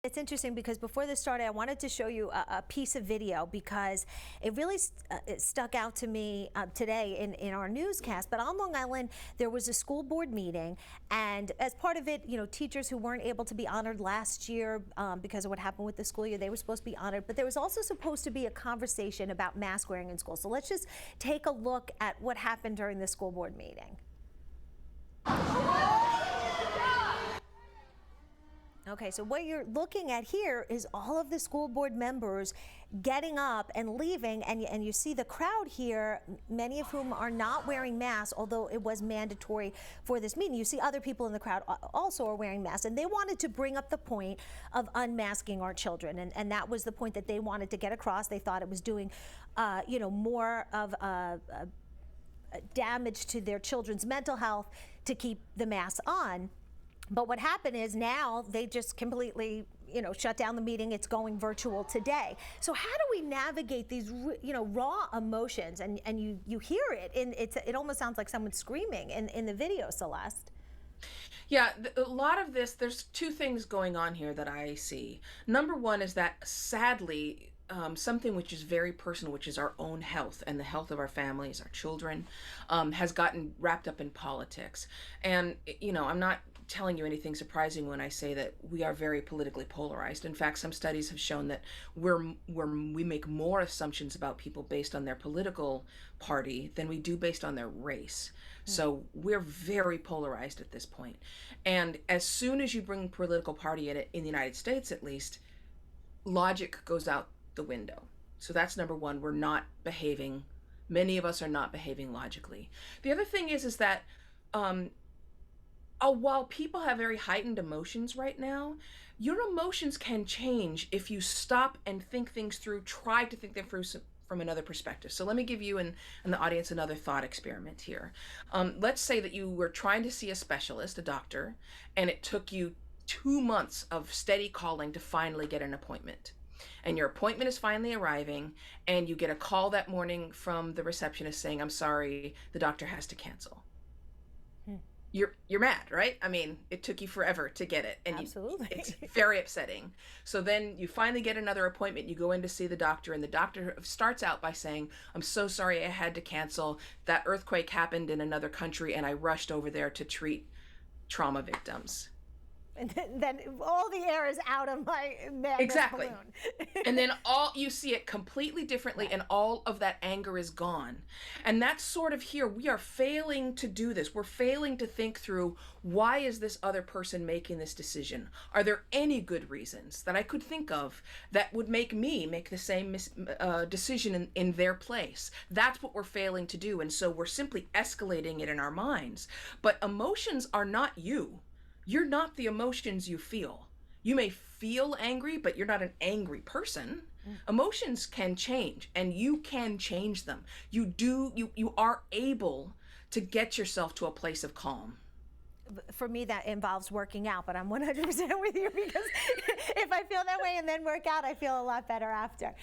It's interesting because before this started, I wanted to show you a piece of video because it really it stuck out to me today in our newscast. But on Long Island, there was a school board meeting, and as part of it, teachers who weren't able to be honored last year because of what happened with the school year, they were supposed to be honored. But there was also supposed to be a conversation about mask wearing in school. So let's just take a look at what happened during the school board meeting. Okay, so what you're looking at here is all of the school board members getting up and leaving, and you see the crowd here, many of whom are not wearing masks, although it was mandatory for this meeting. You see other people in the crowd also are wearing masks, and they wanted to bring up the point of unmasking our children, and that was the point that they wanted to get across. They thought it was doing, more of damage to their children's mental health to keep the masks on. But what happened is now they just completely, shut down the meeting. It's going virtual today. So how do we navigate these, raw emotions? And you hear it, and it almost sounds like someone screaming in the video, Celeste. Yeah, a lot of this, there's two things going on here that I see. Number one is that sadly, something which is very personal, which is our own health and the health of our families, our children, has gotten wrapped up in politics. And, I'm not telling you anything surprising when I say that we are very politically polarized. In fact, some studies have shown that we make more assumptions about people based on their political party than we do based on their race. So we're very polarized at this point. And as soon as you bring political party in the United States, at least, logic goes out the window. So that's number one. Many of us are not behaving logically. The other thing is that while people have very heightened emotions right now, your emotions can change if you stop and think things through, try to think them through from another perspective. So let me give you and the audience another thought experiment here. Let's say that you were trying to see a specialist, a doctor, and it took you 2 months of steady calling to finally get an appointment. And your appointment is finally arriving, and you get a call that morning from the receptionist saying, "I'm sorry, the doctor has to cancel." You're mad, right? I mean, it took you forever to get it, and Absolutely. It's very upsetting. So then you finally get another appointment. You go in to see the doctor, and the doctor starts out by saying, "I'm so sorry I had to cancel. That earthquake happened in another country, and I rushed over there to treat trauma victims." And then all the air is out of my magnet balloon. And then you see it completely differently, and all of that anger is gone. And that's sort of here. We are failing to do this. We're failing to think through, why is this other person making this decision? Are there any good reasons that I could think of that would make me make the same decision in their place? That's what we're failing to do. And so we're simply escalating it in our minds. But emotions are not you. You're not the emotions you feel. You may feel angry, but you're not an angry person. Emotions can change, and you can change them. You are able to get yourself to a place of calm. For me, that involves working out, but I'm 100% with you because if I feel that way and then work out, I feel a lot better after.